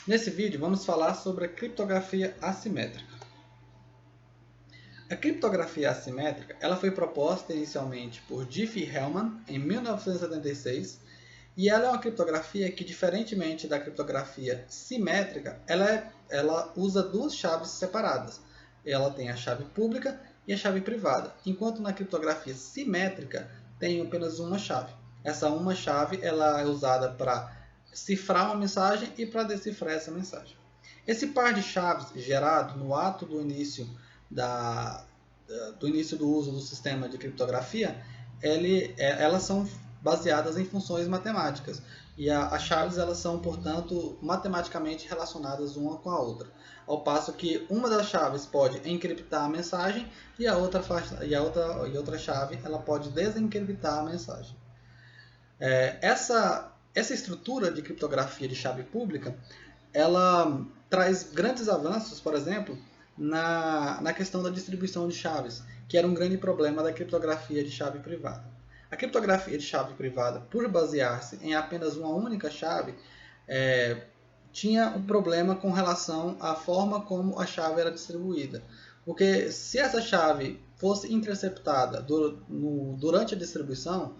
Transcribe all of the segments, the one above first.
Nesse vídeo vamos falar sobre a criptografia assimétrica. A criptografia assimétrica ela foi proposta inicialmente por Diffie-Hellman em 1976 e ela é uma criptografia que, diferentemente da criptografia simétrica, ela usa duas chaves separadas. Ela tem a chave pública e a chave privada, enquanto na criptografia simétrica tem apenas uma chave. Essa uma chave ela é usada para cifrar uma mensagem e para decifrar essa mensagem. Esse par de chaves gerado no ato do início do uso do sistema de criptografia, elas são baseadas em funções matemáticas e as chaves elas são, portanto, matematicamente relacionadas uma com a outra, ao passo que uma das chaves pode encriptar a mensagem e a outra chave ela pode desencriptar a mensagem. Essa estrutura de criptografia de chave pública ela traz grandes avanços, por exemplo, na questão da distribuição de chaves, que era um grande problema da criptografia de chave privada. A criptografia de chave privada, por basear-se em apenas uma única chave, tinha um problema com relação à forma como a chave era distribuída. Porque se essa chave fosse interceptada durante a distribuição,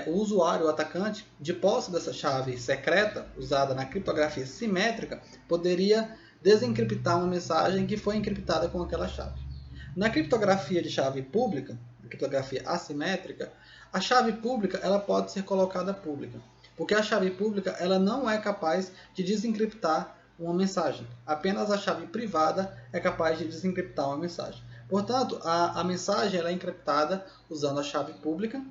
o usuário, o atacante, de posse dessa chave secreta, usada na criptografia simétrica, poderia desencriptar uma mensagem que foi encriptada com aquela chave. Na criptografia de chave pública, na criptografia assimétrica, a chave pública ela pode ser colocada pública, porque a chave pública ela não é capaz de desencriptar uma mensagem. Apenas a chave privada é capaz de desencriptar uma mensagem. Portanto, a mensagem ela é encriptada usando a chave pública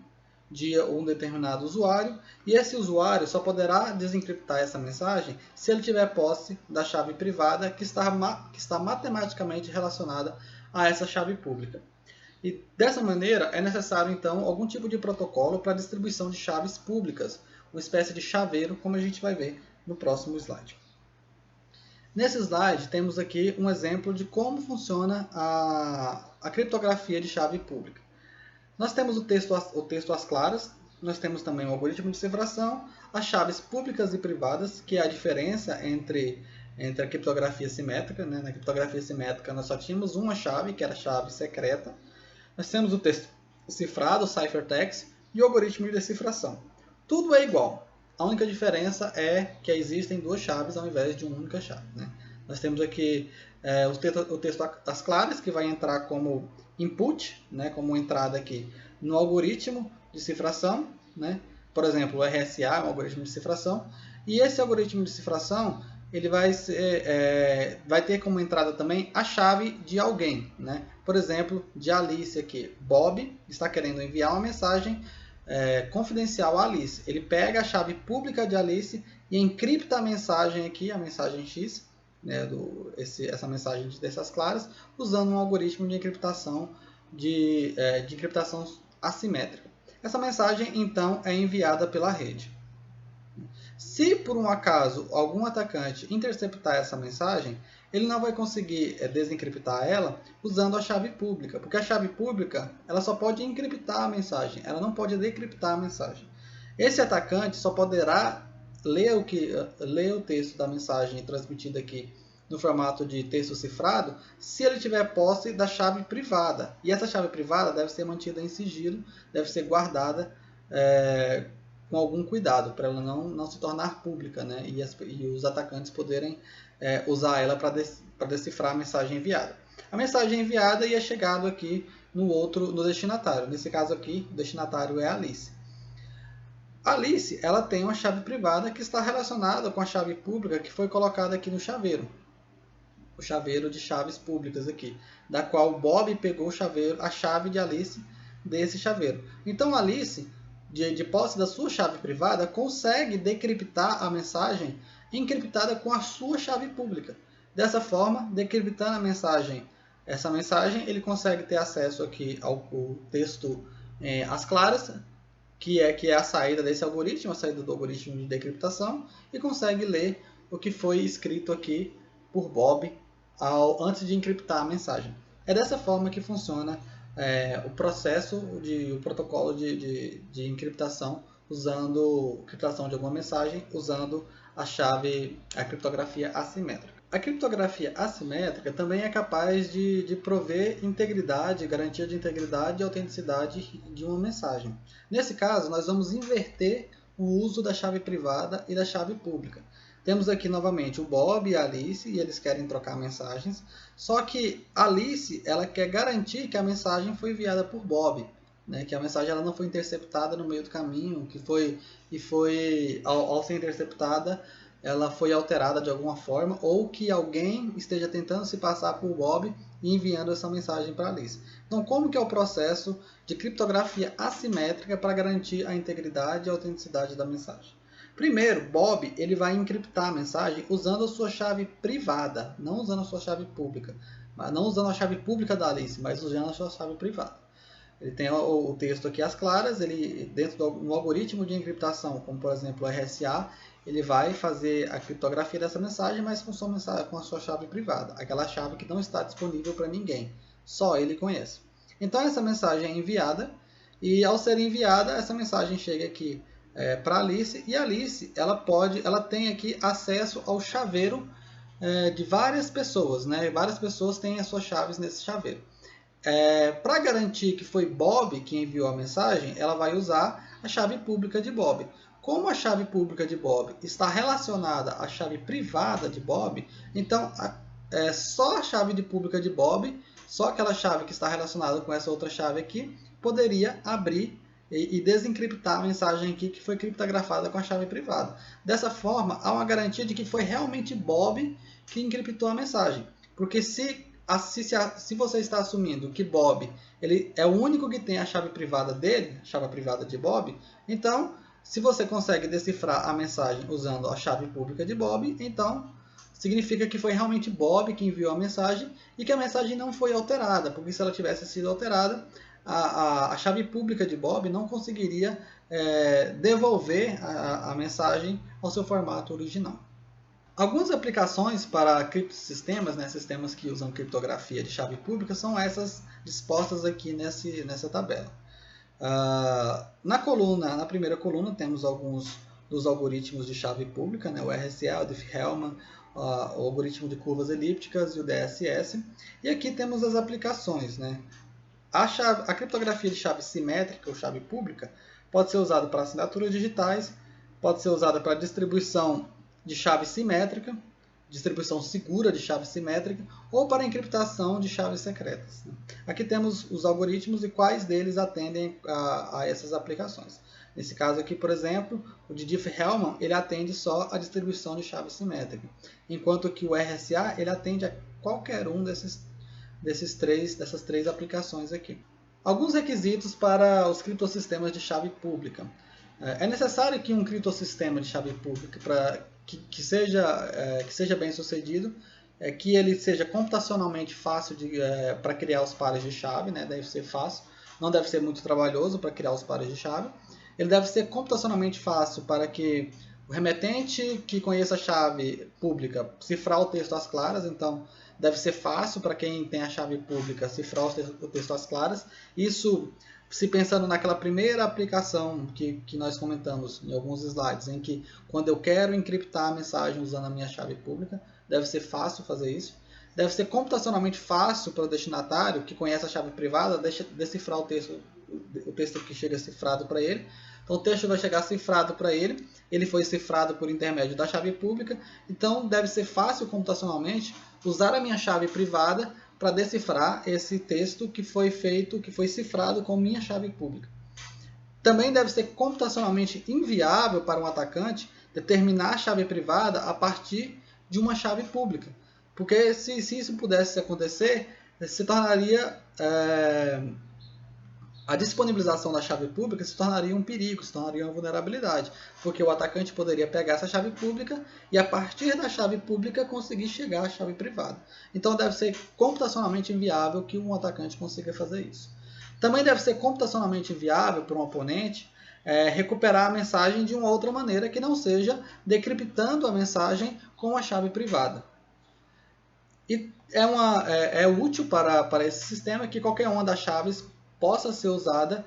de um determinado usuário, e esse usuário só poderá desencriptar essa mensagem se ele tiver posse da chave privada que está matematicamente relacionada a essa chave pública. E dessa maneira é necessário então algum tipo de protocolo para a distribuição de chaves públicas, uma espécie de chaveiro, como a gente vai ver no próximo slide. Nesse slide temos aqui um exemplo de como funciona a criptografia de chave pública. Nós temos o texto às claras, nós temos também o algoritmo de cifração, as chaves públicas e privadas, que é a diferença entre a criptografia simétrica. Né? Na criptografia simétrica nós só tínhamos uma chave, que era a chave secreta. Nós temos o texto cifrado, o ciphertext, e o algoritmo de decifração. Tudo é igual. A única diferença é que existem duas chaves ao invés de uma única chave. Né? Nós temos aqui o texto às claras, que vai entrar como input, né, como entrada aqui no algoritmo de cifração, né? Por exemplo, o RSA é um algoritmo de cifração, e esse algoritmo de cifração ele vai ter como entrada também a chave de alguém, né? Por exemplo, de Alice aqui. Bob está querendo enviar uma mensagem confidencial a Alice. Ele pega a chave pública de Alice e encripta a mensagem aqui, a mensagem X, né, essa mensagem de terças claras, usando um algoritmo de encriptação assimétrica. Essa mensagem, então, é enviada pela rede. Se, por um acaso, algum atacante interceptar essa mensagem, ele não vai conseguir desencriptar ela usando a chave pública, porque a chave pública ela só pode encriptar a mensagem, ela não pode decriptar a mensagem. Esse atacante só poderá ler o texto da mensagem transmitida aqui no formato de texto cifrado se ele tiver posse da chave privada. E essa chave privada deve ser mantida em sigilo, deve ser guardada com algum cuidado, para ela não se tornar pública, né? E os atacantes poderem usar ela para decifrar a mensagem enviada. A mensagem enviada ia chegado aqui no destinatário. Nesse caso aqui, o destinatário é Alice. Alice ela tem uma chave privada que está relacionada com a chave pública que foi colocada aqui no chaveiro. O chaveiro de chaves públicas aqui, da qual Bob pegou a chave de Alice desse chaveiro. Então Alice, de posse da sua chave privada, consegue decriptar a mensagem encriptada com a sua chave pública. Dessa forma, decriptando essa mensagem, ele consegue ter acesso aqui ao texto às claras, que é a saída desse algoritmo, a saída do algoritmo de decriptação, e consegue ler o que foi escrito aqui por Bob antes de encriptar a mensagem. É dessa forma que funciona o protocolo de encriptação, encriptação de alguma mensagem, usando a criptografia assimétrica. A criptografia assimétrica também é capaz de prover integridade, garantia de integridade e autenticidade de uma mensagem. Nesse caso, nós vamos inverter o uso da chave privada e da chave pública. Temos aqui novamente o Bob e a Alice, e eles querem trocar mensagens, só que a Alice ela quer garantir que a mensagem foi enviada por Bob, né? Que a mensagem ela não foi interceptada no meio do caminho, ao ser interceptada, ela foi alterada de alguma forma, ou que alguém esteja tentando se passar por Bob e enviando essa mensagem para Alice. Então, como que é o processo de criptografia assimétrica para garantir a integridade e a autenticidade da mensagem? Primeiro, Bob ele vai encriptar a mensagem usando a sua chave privada, não usando a sua chave pública. Não usando a chave pública da Alice, mas usando a sua chave privada. Ele tem o texto aqui às claras, ele, dentro do algoritmo de encriptação, como por exemplo o RSA, ele vai fazer a criptografia dessa mensagem, mas com a sua chave privada, aquela chave que não está disponível para ninguém, só ele conhece. Então essa mensagem é enviada, e ao ser enviada, essa mensagem chega aqui para Alice, e a Alice ela tem aqui acesso ao chaveiro de várias pessoas, né? Várias pessoas têm as suas chaves nesse chaveiro. Para garantir que foi Bob que enviou a mensagem, ela vai usar a chave pública de Bob. Como a chave pública de Bob está relacionada à chave privada de Bob, então só a chave pública de Bob, só aquela chave que está relacionada com essa outra chave aqui, poderia abrir e desencriptar a mensagem aqui que foi criptografada com a chave privada. Dessa forma, há uma garantia de que foi realmente Bob que encriptou a mensagem. Porque se você está assumindo que Bob ele é o único que tem a chave privada dele, a chave privada de Bob, então, se você consegue decifrar a mensagem usando a chave pública de Bob, então significa que foi realmente Bob que enviou a mensagem e que a mensagem não foi alterada, porque se ela tivesse sido alterada, a chave pública de Bob não conseguiria devolver a mensagem ao seu formato original. Algumas aplicações para criptosistemas, né, sistemas que usam criptografia de chave pública, são essas dispostas aqui nessa tabela. Na primeira coluna, temos alguns dos algoritmos de chave pública, né, o RSA, o Diffie-Hellman, o algoritmo de curvas elípticas e o DSS. E aqui temos as aplicações, né? A criptografia de chave simétrica ou chave pública pode ser usada para assinaturas digitais, pode ser usada para distribuição de chave simétrica, distribuição segura de chave simétrica, ou para encriptação de chaves secretas. Aqui temos os algoritmos e quais deles atendem a essas aplicações. Nesse caso aqui, por exemplo, o de Diffie-Hellman ele atende só a distribuição de chave simétrica, enquanto que o RSA ele atende a qualquer um dessas três aplicações aqui. Alguns requisitos para os criptosistemas de chave pública. É necessário que um criptosistema de chave pública que seja bem sucedido, que ele seja computacionalmente fácil para criar os pares de chave, né? Deve ser fácil, não deve ser muito trabalhoso para criar os pares de chave. Ele deve ser computacionalmente fácil para que o remetente que conheça a chave pública cifrar o texto às claras, então deve ser fácil para quem tem a chave pública cifrar o texto às claras. Isso se pensando naquela primeira aplicação que nós comentamos em alguns slides, em que quando eu quero encriptar a mensagem usando a minha chave pública, deve ser fácil fazer isso. Deve ser computacionalmente fácil para o destinatário que conhece a chave privada decifrar o texto que chega cifrado para ele. Então o texto vai chegar cifrado para ele, ele foi cifrado por intermédio da chave pública, então deve ser fácil computacionalmente usar a minha chave privada para decifrar esse texto que foi cifrado com minha chave pública. Também deve ser computacionalmente inviável para um atacante determinar a chave privada a partir de uma chave pública, porque se isso pudesse acontecer, se tornaria a disponibilização da chave pública se tornaria um perigo, se tornaria uma vulnerabilidade, porque o atacante poderia pegar essa chave pública e a partir da chave pública conseguir chegar à chave privada. Então deve ser computacionalmente inviável que um atacante consiga fazer isso. Também deve ser computacionalmente inviável para um oponente recuperar a mensagem de uma outra maneira que não seja decriptando a mensagem com a chave privada. E é útil para esse sistema que qualquer uma das chaves possa ser usada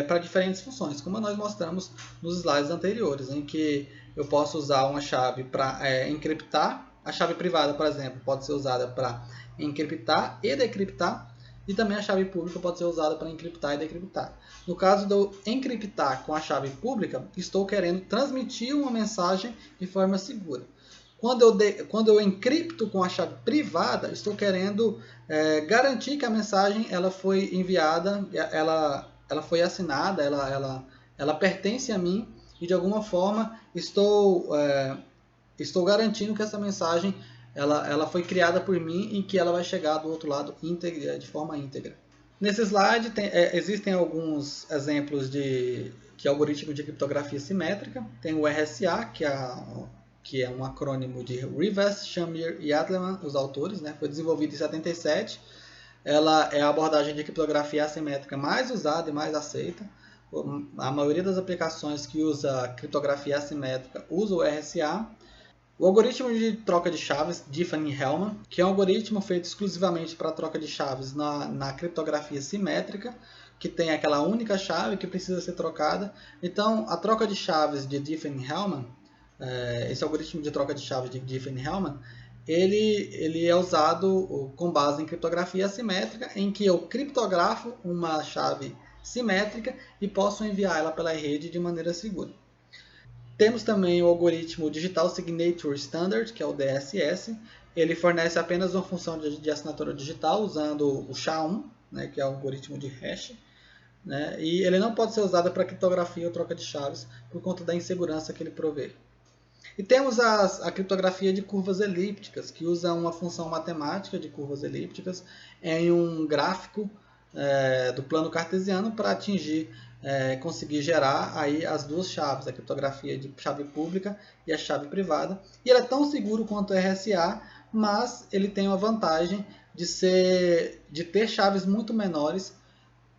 para diferentes funções, como nós mostramos nos slides anteriores, em que eu posso usar uma chave para encriptar. A chave privada, por exemplo, pode ser usada para encriptar e decriptar, e também a chave pública pode ser usada para encriptar e decriptar. No caso de eu encriptar com a chave pública, estou querendo transmitir uma mensagem de forma segura. Quando eu encripto com a chave privada, estou querendo garantir que a mensagem ela foi enviada, ela foi assinada, ela pertence a mim, e de alguma forma estou garantindo que essa mensagem ela foi criada por mim e que ela vai chegar do outro lado de forma íntegra. Nesse slide existem alguns exemplos de algoritmo de criptografia simétrica. Tem o RSA, que é um acrônimo de Rivest, Shamir e Adleman, os autores, né? Foi desenvolvido em 77. Ela é a abordagem de criptografia assimétrica mais usada e mais aceita. A maioria das aplicações que usa criptografia assimétrica usa o RSA. O algoritmo de troca de chaves, Diffie-Hellman, que é um algoritmo feito exclusivamente para troca de chaves na criptografia simétrica, que tem aquela única chave que precisa ser trocada. Então, a troca de chaves de Diffie-Hellman, esse algoritmo de troca de chaves de Diffie-Hellman, ele é usado com base em criptografia assimétrica, em que eu criptografo uma chave simétrica e posso enviar ela pela rede de maneira segura. Temos também o algoritmo Digital Signature Standard, que é o DSS. Ele fornece apenas uma função de assinatura digital usando o SHA-1, né, que é o algoritmo de hash. Né, e ele não pode ser usado para criptografia ou troca de chaves por conta da insegurança que ele provê. E temos a criptografia de curvas elípticas, que usa uma função matemática de curvas elípticas em um gráfico do plano cartesiano para conseguir gerar aí as duas chaves, a criptografia de chave pública e a chave privada. E ele é tão seguro quanto o RSA, mas ele tem uma vantagem de ter chaves muito menores,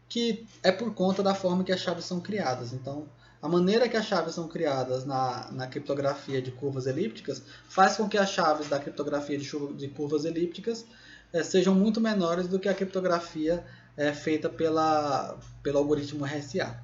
que é por conta da forma que as chaves são criadas. Então, a maneira que as chaves são criadas na criptografia de curvas elípticas faz com que as chaves da criptografia de curvas elípticas sejam muito menores do que a criptografia feita pelo algoritmo RSA.